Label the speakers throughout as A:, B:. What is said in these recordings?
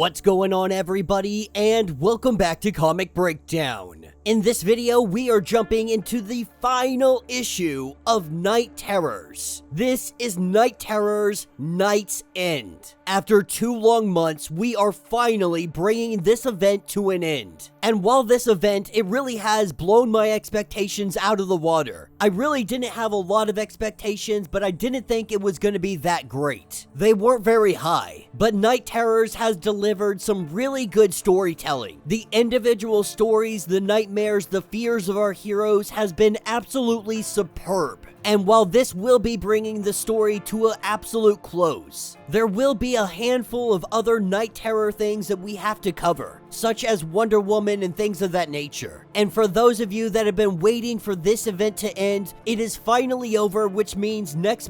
A: What's going on, everybody, and welcome back to Comic Breakdown. In this video, we are jumping into the final issue of Night Terrors. This is Night Terrors Night's End. After 2 long months, we are finally bringing this event to an end. And while this event, it really has blown my expectations out of the water. I really didn't have a lot of expectations, but I didn't think it was going to be that great. They weren't very high, but Night Terrors has delivered some really good storytelling. The individual stories, the nightmares, the fears of our heroes has been absolutely superb. And while this will be bringing the story to an absolute close, there will be a handful of other Night Terror things that we have to cover, such as Wonder Woman and things of that nature. And for those of you that have been waiting for this event to end, it is finally over, which means next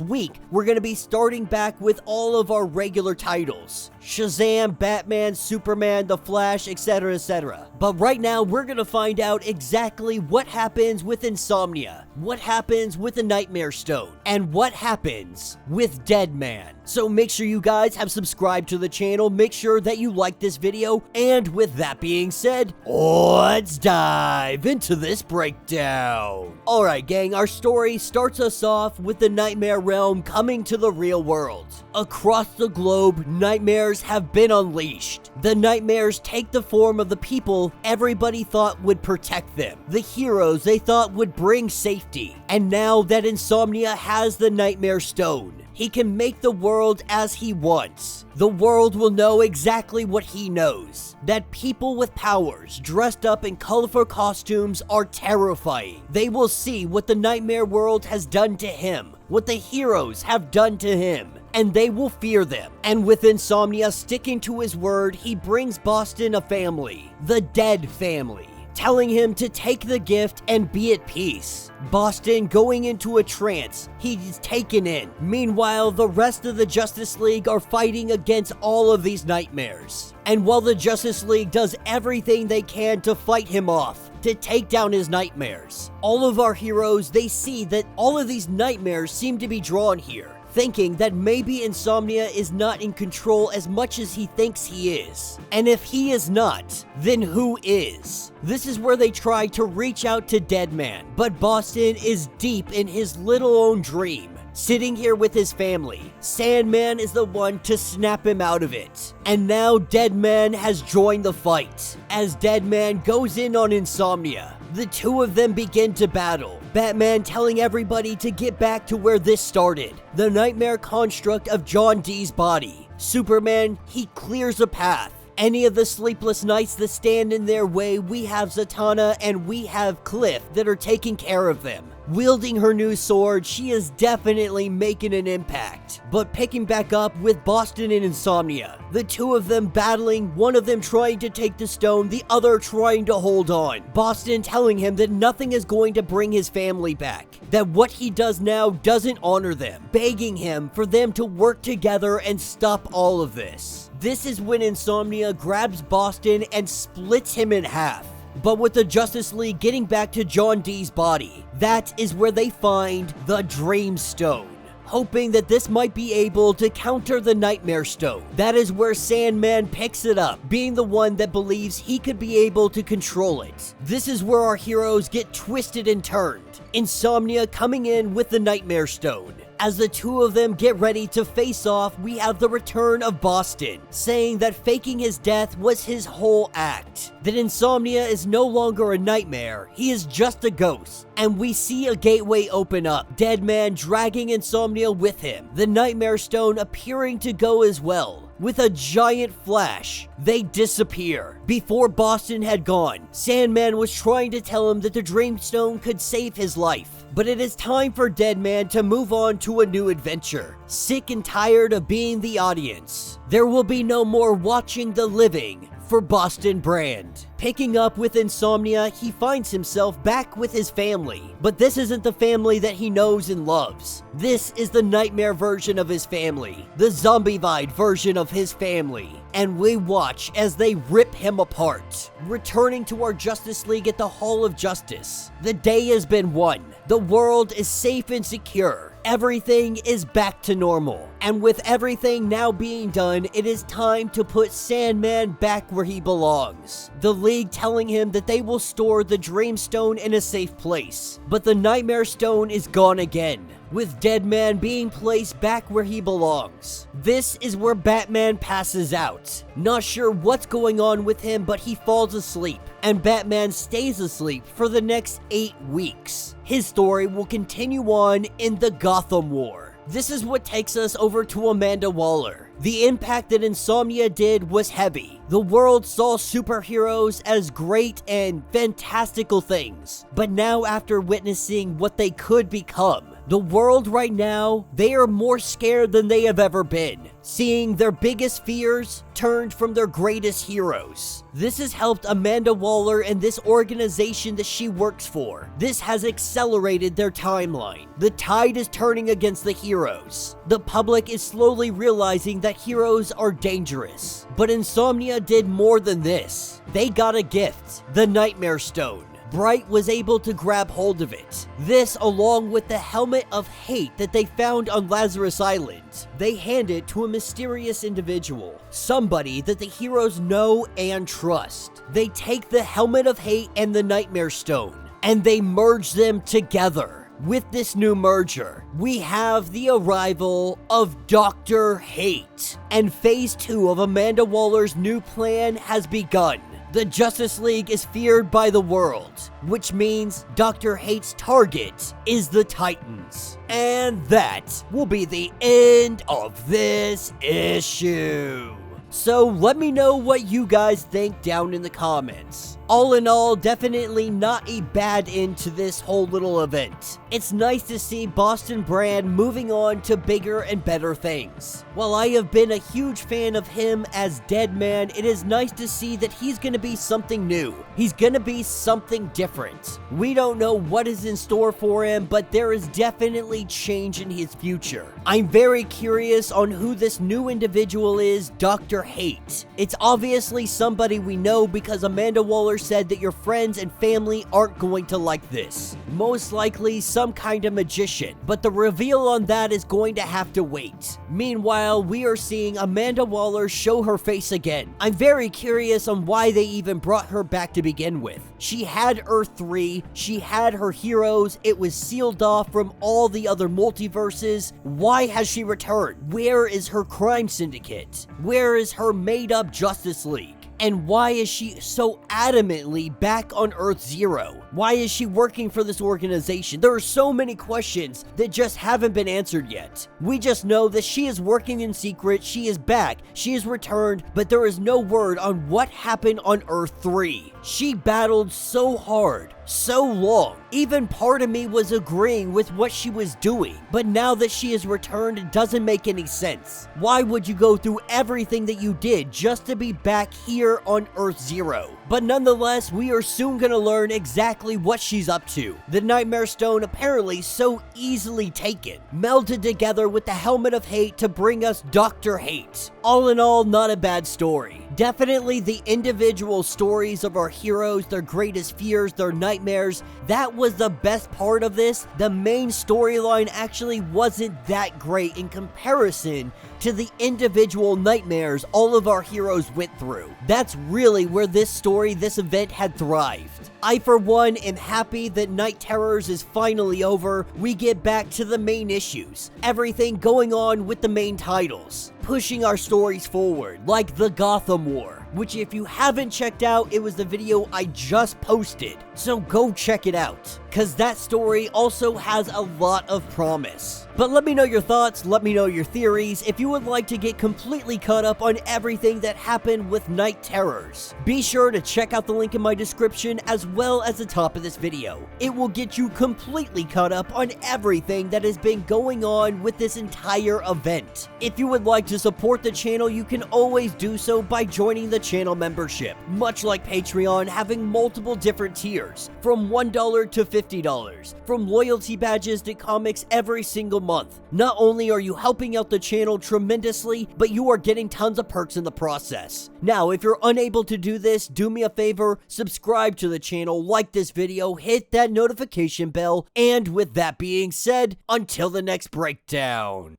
A: week, we're going to be starting back with all of our regular titles. Shazam, Batman, Superman, The Flash, etc, etc. But right now, we're going to find out exactly what happens with Insomnia, what happens with the Nightmare Stone, and what happens with Deadman. So make sure you guys have subscribed to the channel, make sure that you like this video, and with that being said, let's dive into this breakdown. Alright gang, our story starts us off with the Nightmare Realm coming to the real world. Across the globe, nightmares have been unleashed. The nightmares take the form of the people everybody thought would protect them, the heroes they thought would bring safety. And now that Insomnia has the Nightmare Stone, he can make the world as he wants. The world will know exactly what he knows. That people with powers dressed up in colorful costumes are terrifying. They will see what the nightmare world has done to him, what the heroes have done to him, and they will fear them. And with Insomnia sticking to his word, he brings Boston a family, the Dead family, telling him to take the gift and be at peace. Boston going into a trance, he's taken in. Meanwhile, the rest of the Justice League are fighting against all of these nightmares. And while the Justice League does everything they can to fight him off, to take down his nightmares, all of our heroes, they see that all of these nightmares seem to be drawn here, thinking that maybe Insomnia is not in control as much as he thinks he is. And if he is not, then who is? This is where they try to reach out to Deadman, but Boston is deep in his little own dream, sitting here with his family. Sandman is the one to snap him out of it. And now Deadman has joined the fight. As Deadman goes in on Insomnia, the two of them begin to battle. Batman telling everybody to get back to where this started, the nightmare construct of John Dee's body. Superman, he clears a path. Any of the sleepless nights that stand in their way, we have Zatanna and we have Cliff that are taking care of them. Wielding her new sword, she is definitely making an impact. But picking back up with Boston and Insomnia, the two of them battling, one of them trying to take the stone, the other trying to hold on. Boston telling him that nothing is going to bring his family back, that what he does now doesn't honor them, begging him for them to work together and stop all of this. This is when Insomnia grabs Boston and splits him in half. But with the Justice League getting back to John Dee's body, that is where they find the Dream Stone, hoping that this might be able to counter the Nightmare Stone. That is where Sandman picks it up, being the one that believes he could be able to control it. This is where our heroes get twisted and turned. Insomnia coming in with the Nightmare Stone. As the two of them get ready to face off, we have the return of Boston, saying that faking his death was his whole act. That Insomnia is no longer a nightmare, he is just a ghost. And we see a gateway open up, Deadman dragging Insomnia with him, the Nightmare Stone appearing to go as well. With a giant flash, they disappear. Before Boston had gone, Sandman was trying to tell him that the Dreamstone could save his life. But it is time for Deadman to move on to a new adventure. Sick and tired of being the audience, there will be no more watching the living for Boston Brand. Picking up with Insomnia, he finds himself back with his family. But this isn't the family that he knows and loves. This is the nightmare version of his family, the zombified version of his family. And we watch as they rip him apart. Returning to our Justice League at the Hall of Justice. The day has been won. The world is safe and secure. Everything is back to normal. And with everything now being done, it is time to put Sandman back where he belongs. The League telling him that they will store the Dreamstone in a safe place, but the Nightmare Stone is gone again, with Deadman being placed back where he belongs. This is where Batman passes out. Not sure what's going on with him, but he falls asleep, and Batman stays asleep for the next 8 weeks. His story will continue on in the Gotham War. This is what takes us over to Amanda Waller. The impact that Insomnia did was heavy. The world saw superheroes as great and fantastical things, but now after witnessing what they could become, the world right now, they are more scared than they have ever been, seeing their biggest fears turned from their greatest heroes. This has helped Amanda Waller and this organization that she works for. This has accelerated their timeline. The tide is turning against the heroes. The public is slowly realizing that heroes are dangerous. But Insomnia did more than this. They got a gift, the Nightmare Stone. Bright was able to grab hold of it. This, along with the Helmet of Hate that they found on Lazarus Island, they hand it to a mysterious individual, somebody that the heroes know and trust. They take the Helmet of Hate and the Nightmare Stone, and they merge them together. With this new merger, we have the arrival of Dr. Hate, and Phase 2 of Amanda Waller's new plan has begun. The Justice League is feared by the world, which means Dr. Hate's target is the Titans. And that will be the end of this issue. So let me know what you guys think down in the comments. All in all, definitely not a bad end to this whole little event. It's nice to see Boston Brand moving on to bigger and better things. While I have been a huge fan of him as Deadman, it is nice to see that he's gonna be something new. He's gonna be something different. We don't know what is in store for him, but there is definitely change in his future. I'm very curious on who this new individual is, Dr. Hate. It's obviously somebody we know because Amanda Waller said that your friends and family aren't going to like this. Most likely some kind of magician, but the reveal on that is going to have to wait. Meanwhile, we are seeing Amanda Waller show her face again. I'm very curious on why they even brought her back to begin with. She had Earth 3, she had her heroes, it was sealed off from all the other multiverses. Why has she returned? Where is her crime syndicate? Where is her made-up Justice League? And why is she so adamantly back on Earth Zero? Why is she working for this organization? There are so many questions that just haven't been answered yet. We just know that she is working in secret, she is back, she is returned, but there is no word on what happened on Earth 3. She battled so hard, so long. Even part of me was agreeing with what she was doing, but now that she has returned, it doesn't make any sense. Why would you go through everything that you did just to be back here on Earth Zero? But nonetheless, we are soon gonna learn exactly what she's up to. The Nightmare Stone apparently so easily taken, melded together with the Helmet of Hate to bring us Dr. Hate. All in all, not a bad story. Definitely the individual stories of our heroes, their greatest fears, their nightmares, that was the best part of this. The main storyline actually wasn't that great in comparison to the individual nightmares all of our heroes went through. That's really where this story, this event had thrived. I, for one, am happy that Night Terrors is finally over. We get back to the main issues. Everything going on with the main titles. Pushing our stories forward, like the Gotham War, which if you haven't checked out, it was the video I just posted. So go check it out, cause that story also has a lot of promise. But let me know your thoughts, let me know your theories, if you would like to get completely caught up on everything that happened with Night Terrors. Be sure to check out the link in my description as well as the top of this video. It will get you completely caught up on everything that has been going on with this entire event. If you would like to support the channel, you can always do so by joining the channel membership. Much like Patreon, having multiple different tiers, from $1 to $50, from loyalty badges to comics every single month. Not only are you helping out the channel tremendously, but you are getting tons of perks in the process. Now, if you're unable to do this, do me a favor, subscribe to the channel, like this video, hit that notification bell, and with that being said, until the next breakdown.